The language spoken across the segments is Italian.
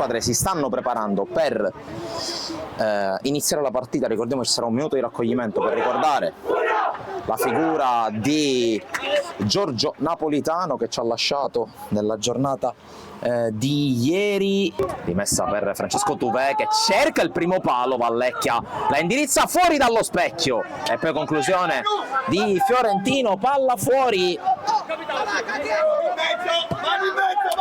squadre si stanno preparando per iniziare la partita. Ricordiamo ci sarà un minuto di raccoglimento per ricordare la figura di Giorgio Napolitano che ci ha lasciato nella giornata di ieri. Rimessa per Francesco Tuvè che cerca il primo palo, Vallecchia la indirizza fuori dallo specchio e poi conclusione di Fiorentino, palla fuori.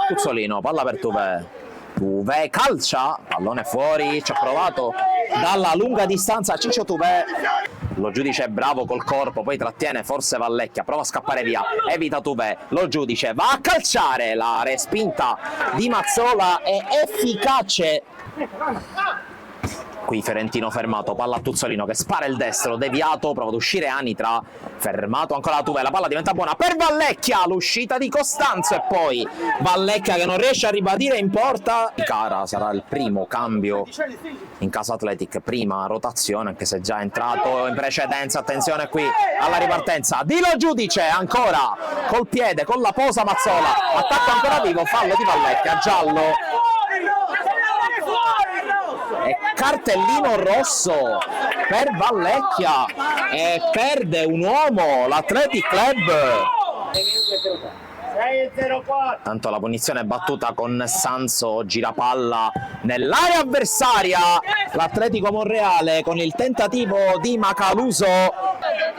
Tuzzolino, palla per Tuvè. Tuvè calcia, pallone fuori, ci ha provato dalla lunga distanza Ciccio Tuvè. Lo giudice è bravo col corpo, poi trattiene forse Vallecchia, prova a scappare via, evita Tuvè, lo giudice va a calciare, la respinta di Mazzola è efficace. Qui Fiorentino fermato, palla a Tuzzolino che spara il destro, deviato, prova ad uscire Anitra, fermato ancora Tuvè, la palla diventa buona per Vallecchia, l'uscita di Costanzo e poi Vallecchia che non riesce a ribadire in porta. Cara sarà il primo cambio in casa Athletic, prima rotazione anche se già è entrato in precedenza. Attenzione qui alla ripartenza di Lo Giudice, ancora col piede, con la posa Mazzola, attacco ancora vivo, fallo di Vallecchia, giallo e cartellino rosso per Vallecchia e perde un uomo l'Athletic Club. Tanto la punizione è battuta con Sanso, girapalla nell'area avversaria, l'Atletico Monreale con il tentativo di Macaluso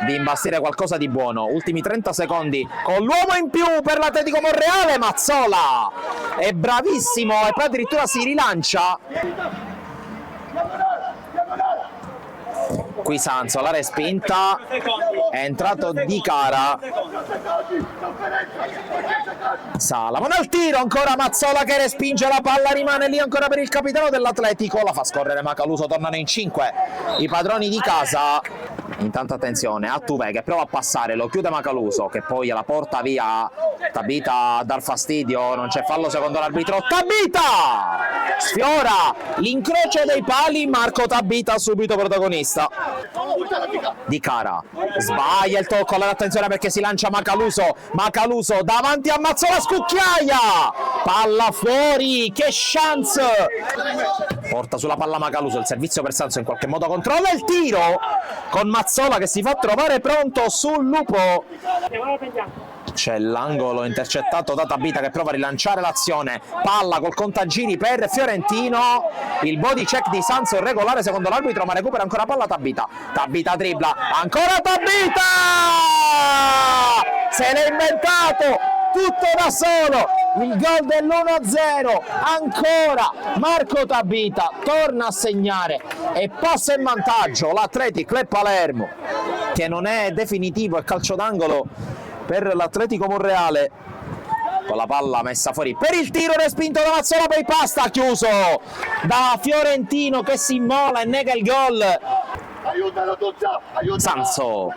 di imbastire qualcosa di buono. Ultimi 30 secondi con l'uomo in più per l'Atletico Monreale, Mazzola è bravissimo e poi addirittura si rilancia. Qui Sanso, la respinta, è entrato Di Cara, Salamone al tiro, ancora Mazzola che respinge la palla, rimane lì ancora per il capitano dell'Atletico, la fa scorrere Macaluso, tornano in 5 i padroni di casa. Intanto attenzione a Tuvè che prova a passare, lo chiude Macaluso che poi la porta via, Tabita a dar fastidio, non c'è fallo secondo l'arbitro, Tabita sfiora l'incrocio dei pali, Marco Tabita subito protagonista. Di Cara sbaglia il tocco, allora attenzione perché si lancia Macaluso, Macaluso davanti a Mazzola, scucchiaia, palla fuori, che chance, porta sulla palla Macaluso, il servizio per Sanso in qualche modo controlla il tiro con Mazzola che si fa trovare pronto sul lupo. C'è l'angolo intercettato da Tabita che prova a rilanciare l'azione, palla col contagiri per Fiorentino, il body check di Sanso è regolare secondo l'arbitro ma recupera ancora palla Tabita, Tabita dribbla, ancora Tabita, se l'è inventato tutto da solo, il gol dell'1-0, ancora Marco Tabita torna a segnare e passa in vantaggio l'Athletic Club Palermo, che non è definitivo, è calcio d'angolo per l'Atletico Monreale, con la palla messa fuori per il tiro respinto da Mazzola, poi pasta chiuso da Fiorentino che si immola e nega il gol. Sanso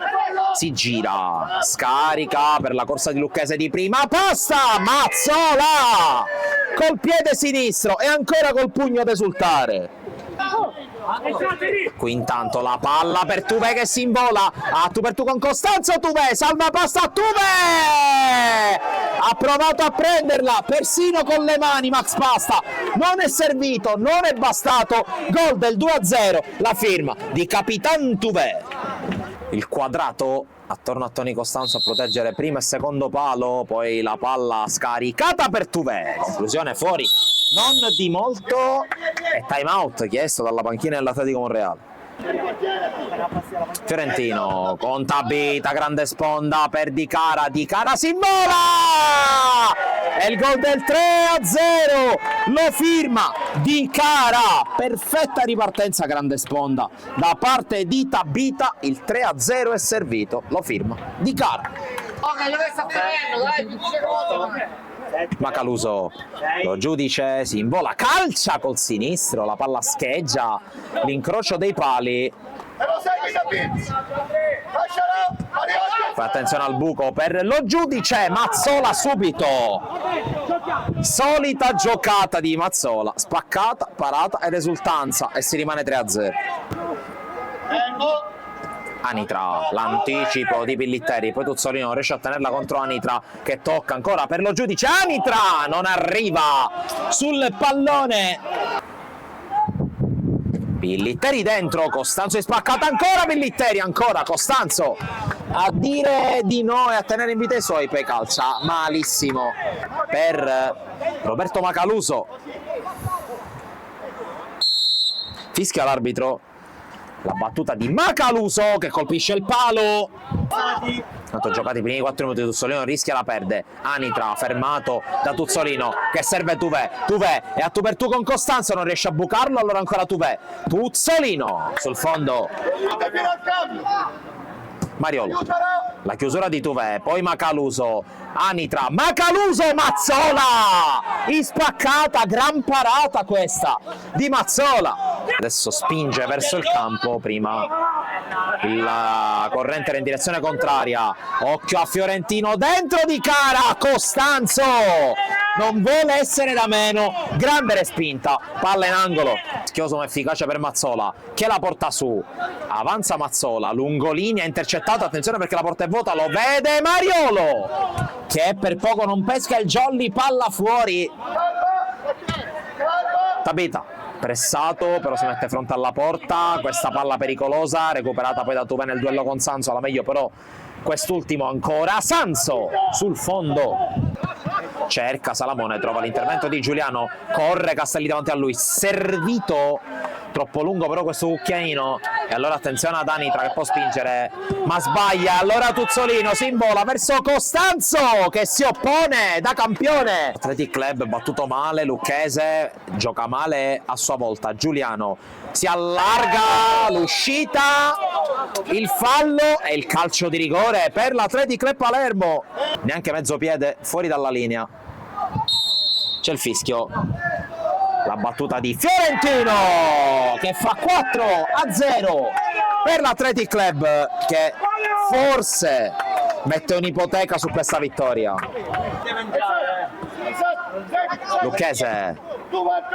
si gira, scarica per la corsa di Lucchese di prima, passa Mazzola col piede sinistro e ancora col pugno ad esultare. Qui intanto la palla per Tuvè che si invola, a tu per tu con Costanzo, Tuvè salva, passa a Tuvè, ha provato a prenderla persino con le mani Max Pasta, non è servito, non è bastato, gol del 2-0, la firma di Capitan Tuvè. Il quadrato attorno a Toni Costanzo a proteggere primo e secondo palo, poi la palla scaricata per Tuvè, conclusione fuori non di molto e time out chiesto dalla panchina dell'Atletico Monreale. Fiorentino con Tabita, grande sponda per Di Cara, Di Cara si invola e il gol del 3-0 lo firma Di Cara, perfetta ripartenza, grande sponda da parte di Tabita, il 3-0 è servito, lo firma Di Cara. Macaluso, lo giudice si invola, calcia col sinistro, la palla scheggia l'incrocio dei pali. Poi attenzione al buco per lo giudice, Mazzola subito, solita giocata di Mazzola, spaccata, parata ed esultanza e si rimane 3-0. Anitra, l'anticipo di Pillitteri, poi Tuzzolino riesce a tenerla contro Anitra che tocca ancora per lo giudice. Anitra non arriva sul pallone, Pillitteri dentro, Costanzo è spaccata ancora, Pillitteri ancora, Costanzo a dire di no e a tenere in vita i suoi, poi calcia malissimo per Roberto Macaluso. Fischia l'arbitro, la battuta di Macaluso che colpisce il palo. Tanto giocati i primi 4 minuti, Tuzzolino rischia, la perde. Anitra fermato da Tuzzolino che serve Tuvè è a tu per tu con Costanzo, non riesce a bucarlo, allora ancora Tuzzolino sul fondo, Mariolo, la chiusura di Tuvè, poi Macaluso, Anitra, Macaluso, Mazzola in spaccata, gran parata questa di Mazzola. Adesso spinge verso il campo, prima la corrente era in direzione contraria, occhio a Fiorentino, dentro di cara, Costanzo non vuole essere da meno, grande respinta, palla in angolo, schioso ma efficace per Mazzola che la porta su, avanza Mazzola, lungolinea intercettato, attenzione perché la porta è vuota, lo vede Mariolo che per poco non pesca il jolly, palla fuori. Tabita pressato, però si mette fronte alla porta, questa palla pericolosa, recuperata poi da Tuvè nel duello con Sanso, alla meglio però quest'ultimo ancora, Sanso sul fondo, cerca Salamone, trova l'intervento di Giuliano, corre Castelli davanti a lui, servito, troppo lungo però questo cucchiaino, e allora attenzione ad Anitra che può spingere ma sbaglia, allora Tuzzolino si invola verso Costanzo che si oppone da campione. Athletic Club battuto male, Lucchese gioca male a sua volta, Giuliano si allarga, l'uscita, il fallo e il calcio di rigore per l'Athletic Club Palermo, neanche mezzo piede fuori dalla linea, c'è il fischio, la battuta di Fiorentino che fa 4-0 per l'Athletic Club che forse mette un'ipoteca su questa vittoria. Lucchese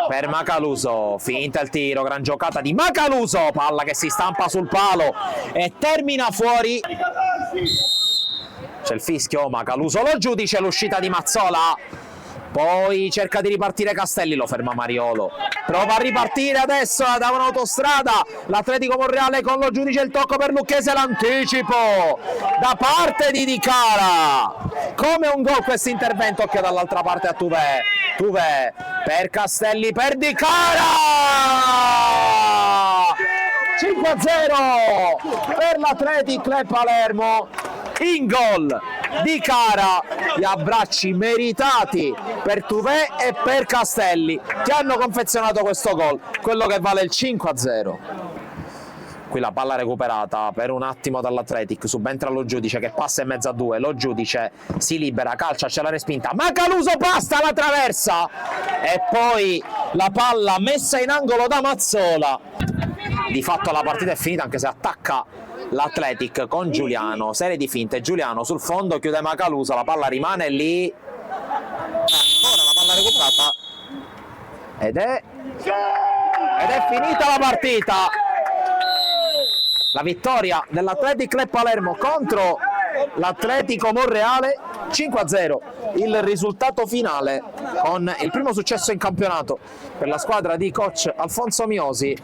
per Macaluso, finta il tiro, gran giocata di Macaluso, palla che si stampa sul palo e termina fuori, c'è il fischio, Macaluso lo giudice, l'uscita di Mazzola, poi cerca di ripartire Castelli, lo ferma Mariolo, prova a ripartire adesso da un'autostrada l'Atletico Monreale con lo giudice, il tocco per Lucchese, l'anticipo da parte di Cara, come un gol questo intervento, occhio dall'altra parte a Tuvè per Castelli, per Di Cara, 5-0 per l'Athletic Club Palermo, in gol Di Cara, gli abbracci meritati per Tuvè e per Castelli che hanno confezionato questo gol, quello che vale il 5-0. Qui la palla recuperata per un attimo dall'Athletic, subentra lo giudice che passa in mezzo a due, lo giudice si libera, calcia, c'è la respinta, Macaluso passa, la traversa e poi la palla messa in angolo da Mazzola. Di fatto la partita è finita anche se attacca l'Athletic con Giuliano, serie di finte, Giuliano sul fondo, chiude Macaluso, la palla rimane lì, ancora la palla recuperata ed è finita la partita. La vittoria dell'Athletic Club Palermo contro l'Atletico Monreale, 5-0 il risultato finale, con il primo successo in campionato per la squadra di coach Alfonso Miosi.